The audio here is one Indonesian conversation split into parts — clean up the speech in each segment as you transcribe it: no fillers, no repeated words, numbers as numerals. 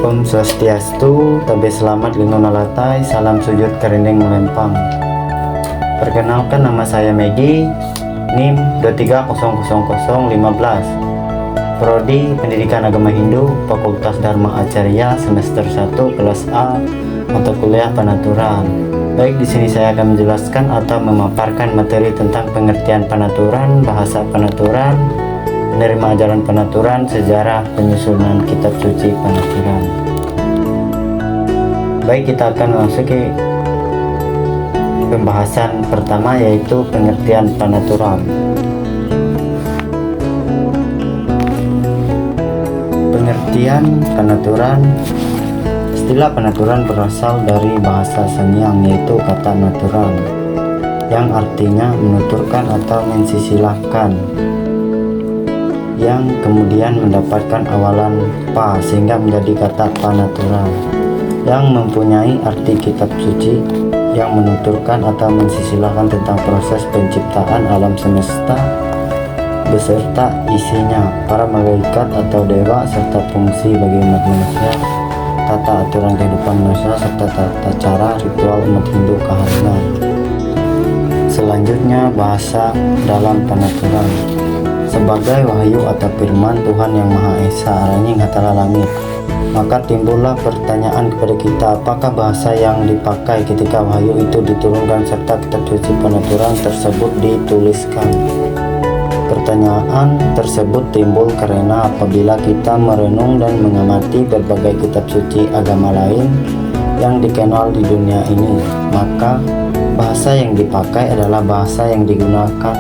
Om Swastiastu, tabe selamat lingkungan alatai, salam sujud kerendeng melempang. Perkenalkan, nama saya Megi, NIM 23000015, Prodi Pendidikan Agama Hindu, Fakultas Dharma Acarya, semester 1, kelas A, mata kuliah Panaturan. Baik, di sini saya akan menjelaskan atau memaparkan materi tentang pengertian Panaturan, bahasa Panaturan, menerima ajaran Panaturan, sejarah penyusunan kitab suci Panaturan. Baik, kita akan memasuki pembahasan pertama, yaitu pengertian Panaturan. Pengertian Panaturan. Istilah Panaturan berasal dari bahasa Sanyang, yaitu kata natural, yang artinya menuturkan atau mensisilahkan, yang kemudian mendapatkan awalan pa sehingga menjadi kata Panaturan, yang mempunyai arti kitab suci yang menuturkan atau mensisilahkan tentang proses penciptaan alam semesta beserta isinya, para malaikat atau dewa, serta fungsi bagi umat manusia, tata aturan kehidupan manusia, serta tata cara ritual umat Hindu keharian. Selanjutnya, bahasa dalam Panaturan. Sebagai wahyu atau firman Tuhan yang Maha Esa, Aranying Hatala Langit, maka timbullah pertanyaan kepada kita, apakah bahasa yang dipakai ketika wahyu itu diturunkan serta kitab suci Panaturan tersebut dituliskan. Pertanyaan tersebut timbul karena apabila kita merenung dan mengamati berbagai kitab suci agama lain yang dikenal di dunia ini, maka bahasa yang dipakai adalah bahasa yang digunakan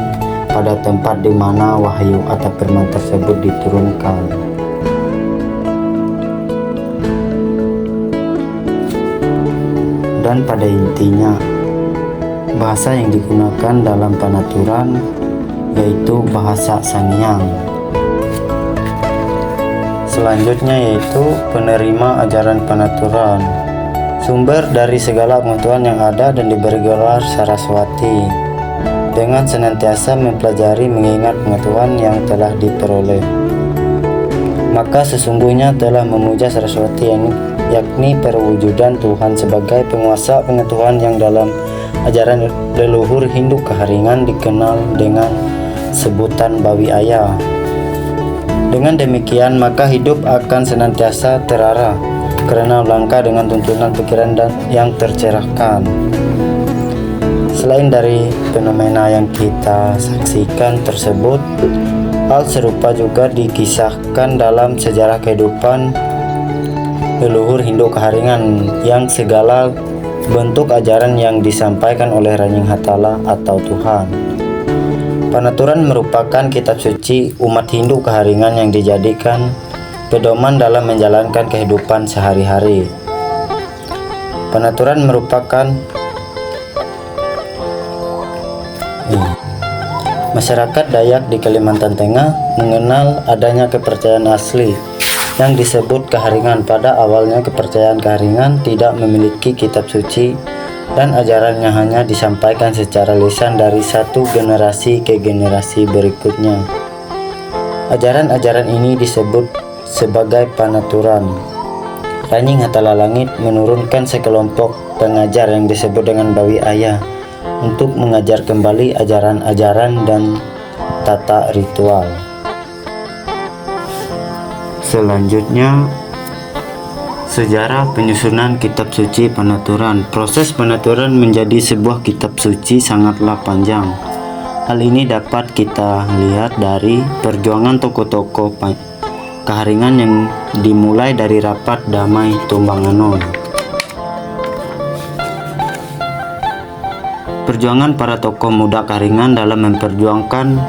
pada tempat di mana wahyu atau firman tersebut diturunkan. Dan pada intinya, bahasa yang digunakan dalam Panaturan yaitu bahasa Sanyang. Selanjutnya yaitu penerima ajaran Panaturan. Sumber dari segala pengetahuan yang ada dan diberi gelar Saraswati. Dengan senantiasa mempelajari mengingat pengetahuan yang telah diperoleh, maka sesungguhnya telah memuja Saraswati, yakni perwujudan Tuhan sebagai penguasa pengetahuan yang dalam ajaran leluhur Hindu Keharingan dikenal dengan sebutan Bawi Ayah. Dengan demikian, maka hidup akan senantiasa terarah karena melangkah dengan tuntunan pikiran dan yang tercerahkan. Selain dari fenomena yang kita saksikan tersebut, hal serupa juga dikisahkan dalam sejarah kehidupan leluhur Hindu Keharingan, yang segala bentuk ajaran yang disampaikan oleh Ranying Hatala atau Tuhan. Panaturan merupakan kitab suci umat Hindu Keharingan yang dijadikan pedoman dalam menjalankan kehidupan sehari-hari. Panaturan merupakan masyarakat Dayak di Kalimantan Tengah mengenal adanya kepercayaan asli yang disebut Keharingan. Pada awalnya kepercayaan Keharingan tidak memiliki kitab suci dan ajarannya hanya disampaikan secara lisan dari satu generasi ke generasi berikutnya. Ajaran-ajaran ini disebut sebagai Panaturan. Ranying Hatala Langit menurunkan sekelompok pengajar yang disebut dengan Bawi Ayah untuk mengajar kembali ajaran-ajaran dan tata ritual. Selanjutnya, sejarah penyusunan kitab suci Panaturan. Proses Panaturan menjadi sebuah kitab suci sangatlah panjang. Hal ini dapat kita lihat dari perjuangan tokoh-tokoh Keharingan yang dimulai dari Rapat Damai Tumbanganon. Perjuangan para tokoh muda Keharingan dalam memperjuangkan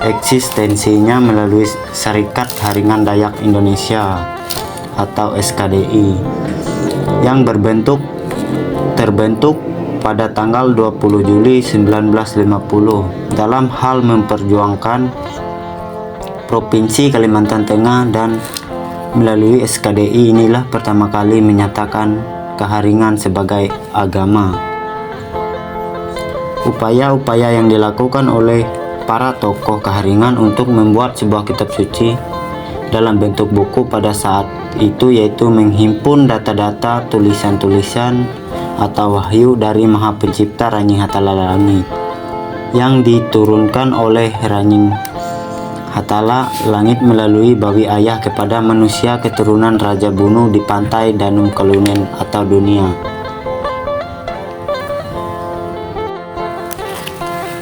eksistensinya melalui Serikat Haringan Dayak Indonesia atau SKDI yang terbentuk pada tanggal 20 Juli 1950 dalam hal memperjuangkan Provinsi Kalimantan Tengah, dan melalui SKDI inilah pertama kali menyatakan Keharingan sebagai agama. Upaya-upaya yang dilakukan oleh para tokoh Keharingan untuk membuat sebuah kitab suci dalam bentuk buku pada saat itu, yaitu menghimpun data-data, tulisan-tulisan atau wahyu dari Maha Pencipta Ranying Hatala Langit yang diturunkan oleh Ranying Hatala Langit melalui Bawi Ayah kepada manusia keturunan Raja Bunu di pantai Danum Kalunen atau dunia.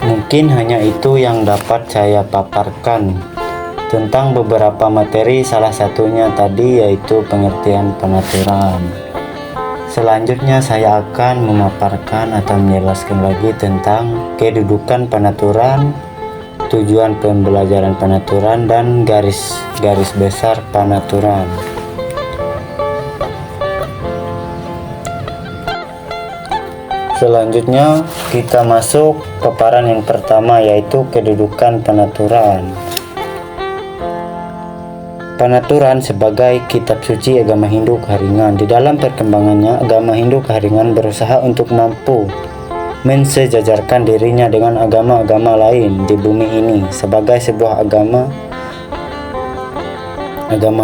Mungkin hanya itu yang dapat saya paparkan tentang beberapa materi, salah satunya tadi yaitu pengertian penaturan. Selanjutnya saya akan memaparkan atau menjelaskan lagi tentang kedudukan penaturan, tujuan pembelajaran penaturan, dan garis besar penaturan. Selanjutnya kita masuk paparan yang pertama, yaitu kedudukan penaturan. Penaturan sebagai kitab suci agama Hindu Keharingan. Di dalam perkembangannya, agama Hindu Keharingan berusaha untuk mampu mensejajarkan dirinya dengan agama-agama lain di bumi ini. Sebagai sebuah agama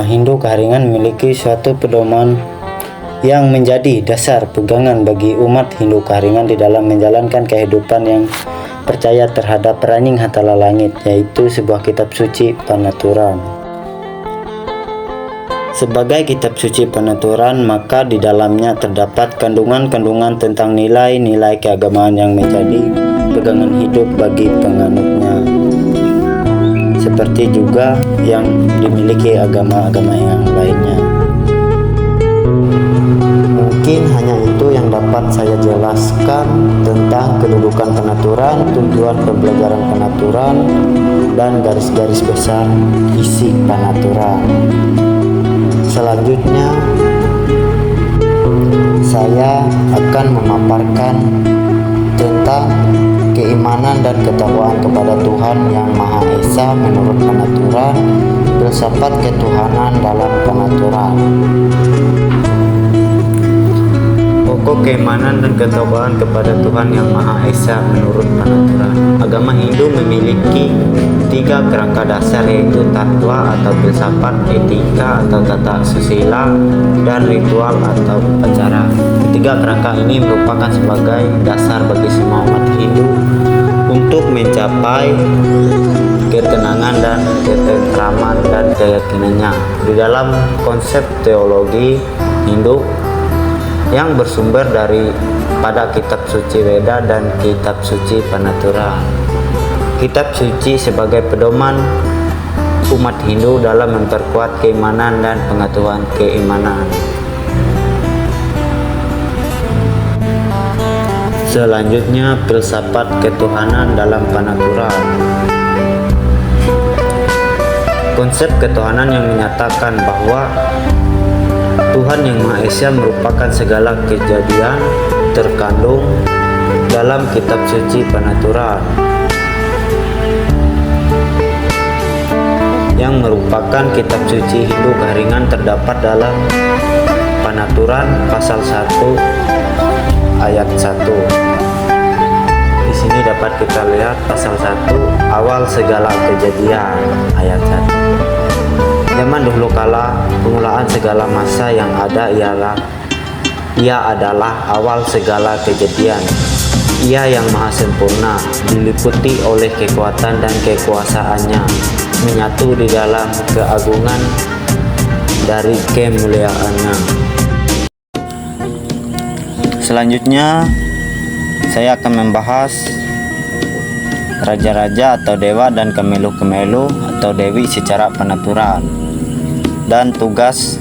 Hindu Keharingan memiliki suatu pedoman yang menjadi dasar pegangan bagi umat Hindu Keharingan di dalam menjalankan kehidupan yang percaya terhadap Ranying Hatala Langit, yaitu sebuah kitab suci penaturan. Sebagai kitab suci penaturan, maka di dalamnya terdapat kandungan-kandungan tentang nilai-nilai keagamaan yang menjadi pegangan hidup bagi penganutnya, seperti juga yang dimiliki agama-agama yang lainnya. Mungkin hanya itu yang dapat saya jelaskan tentang kedudukan penaturan, tujuan pembelajaran penaturan, dan garis-garis besar isi penaturan. Selanjutnya saya akan memaparkan tentang keimanan dan ketakwaan kepada Tuhan Yang Maha Esa menurut penaturan, filsafat ketuhanan dalam penaturan. Pokok keimanan dan ketakwaan kepada Tuhan Yang Maha Esa menurut penaturan. Agama Hindu memiliki 3 kerangka dasar, yaitu tatwa atau filsafat, etika atau tata susila, dan ritual atau upacara. Ketiga kerangka ini merupakan sebagai dasar bagi semua umat Hindu untuk mencapai ketenangan dan ketentraman dan keyakinannya. Di dalam konsep teologi Hindu yang bersumber dari pada kitab suci Weda dan kitab suci penaturan. Kitab suci sebagai pedoman umat Hindu dalam memperkuat keimanan dan pengetahuan keimanan. Selanjutnya, filsafat ketuhanan dalam penaturan. Konsep ketuhanan yang menyatakan bahwa Tuhan Yang Maha Esa merupakan segala kejadian terkandung dalam kitab suci penaturan, yang merupakan kitab suci Hindu Keharingan, terdapat dalam Penaturan pasal 1 ayat 1. Di sini dapat kita lihat pasal 1, awal segala kejadian, ayat 1. Zaman dahulu kala, permulaan segala masa yang ada Ia adalah awal segala kejadian. Ia yang maha sempurna, diliputi oleh kekuatan dan kekuasaannya, menyatu di dalam keagungan dari kemuliaannya. Selanjutnya, saya akan membahas raja-raja atau dewa dan kemelu-kemelu atau dewi secara penaturan, dan tugas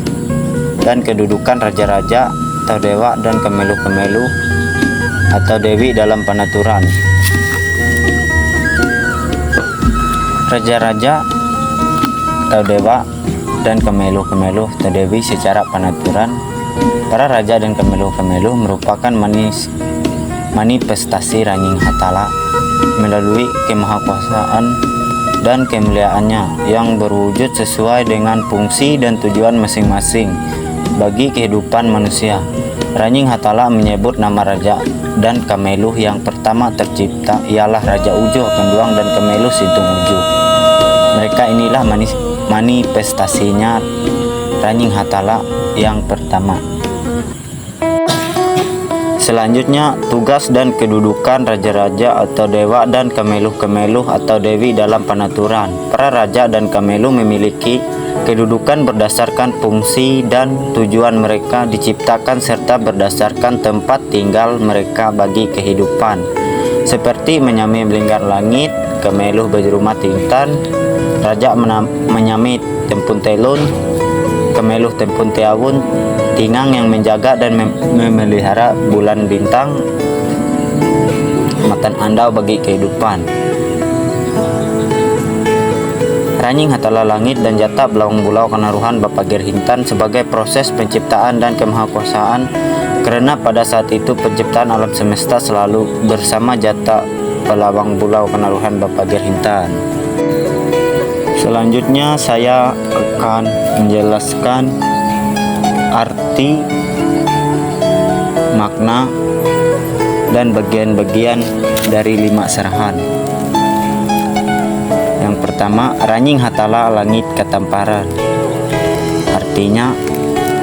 dan kedudukan raja-raja atau dewa dan kemelu-kemelu atau dewi dalam penaturan. Raja-raja atau dewa dan kemelu-kemelu atau dewi secara penaturan. Para raja dan kemelu-kemelu merupakan manifestasi Ranying Hatala melalui kemahakuasaan dan kemuliaannya yang berwujud sesuai dengan fungsi dan tujuan masing-masing bagi kehidupan manusia. Ranying Hatala menyebut nama raja dan Kemelu yang pertama tercipta ialah Raja Ujo Kenduang dan Kemelu Sintung Ujo. Mereka inilah manifestasinya Ranying Hatala yang pertama. Selanjutnya, tugas dan kedudukan raja-raja atau dewa dan kemeluh-kemeluh atau dewi dalam panaturan. Para raja dan kemeluh memiliki kedudukan berdasarkan fungsi dan tujuan mereka diciptakan serta berdasarkan tempat tinggal mereka bagi kehidupan. Seperti menyamai melingkar langit, kemeluh berumah tintan, raja menyamai tempun telun, kemeluh tempun tiawun, tingang yang menjaga dan memelihara bulan bintang, matan andau bagi kehidupan. Ranying Hatala langit dan jata belawang bulau kanaruhan Bapa Gerhintan sebagai proses penciptaan dan kemahakuasaan, karena pada saat itu penciptaan alam semesta selalu bersama jata belawang bulau kanaruhan Bapa Gerhintan. Selanjutnya saya akan menjelaskan arti, makna, dan bagian-bagian dari 5 serahan. Yang pertama, Ranying Hatala langit ketamparan. Artinya,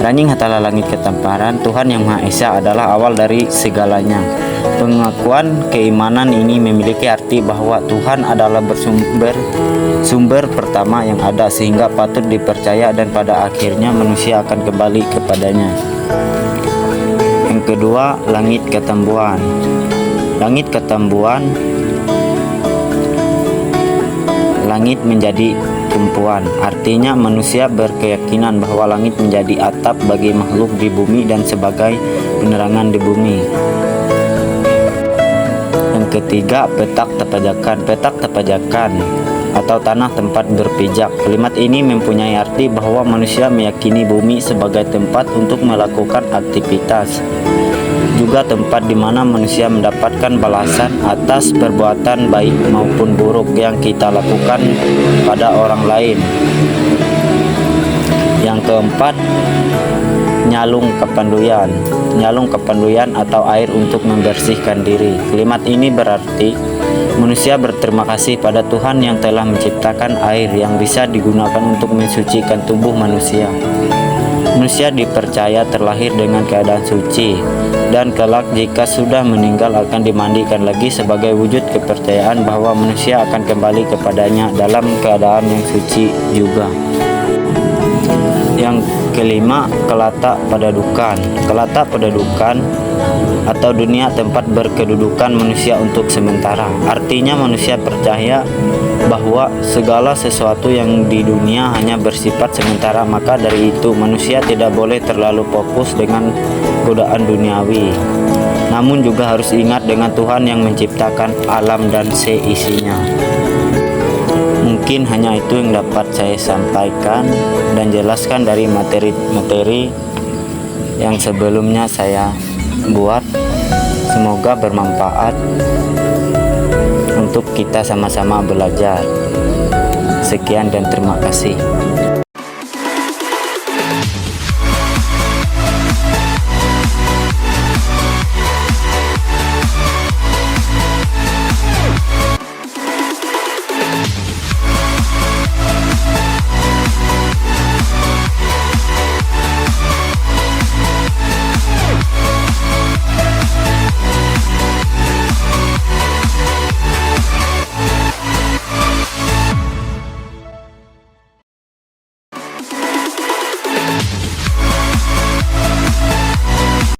Ranying Hatala langit ketamparan, Tuhan Yang Maha Esa adalah awal dari segalanya. Pengakuan keimanan ini memiliki arti bahwa Tuhan adalah sumber pertama yang ada, sehingga patut dipercaya dan pada akhirnya manusia akan kembali kepadanya. Yang kedua, langit ketembuan. Langit ketembuan, langit menjadi tumpuan. Artinya manusia berkeyakinan bahwa langit menjadi atap bagi makhluk di bumi dan sebagai penerangan di bumi. Yang ketiga, petak tepajakan. Petak tepajakan atau tanah tempat berpijak. Kalimat ini mempunyai arti bahwa manusia meyakini bumi sebagai tempat untuk melakukan aktivitas, juga tempat di mana manusia mendapatkan balasan atas perbuatan baik maupun buruk yang kita lakukan pada orang lain. Yang keempat, nyalung kepanduyan. Nyalung kepanduyan atau air untuk membersihkan diri. Kalimat ini berarti manusia berterima kasih pada Tuhan yang telah menciptakan air yang bisa digunakan untuk mensucikan tubuh manusia. Manusia dipercaya terlahir dengan keadaan suci, dan kelak jika sudah meninggal akan dimandikan lagi sebagai wujud kepercayaan bahwa manusia akan kembali kepadanya dalam keadaan yang suci juga. Yang kelima, kelata padadukan. Kelata padadukan atau dunia tempat berkedudukan manusia untuk sementara. Artinya manusia percaya bahwa segala sesuatu yang di dunia hanya bersifat sementara, maka dari itu manusia tidak boleh terlalu fokus dengan godaan duniawi, namun juga harus ingat dengan Tuhan yang menciptakan alam dan seisinya. Mungkin hanya itu yang dapat saya sampaikan dan jelaskan dari materi-materi yang sebelumnya saya buat. Semoga bermanfaat untuk kita sama-sama belajar. Sekian dan terima kasih.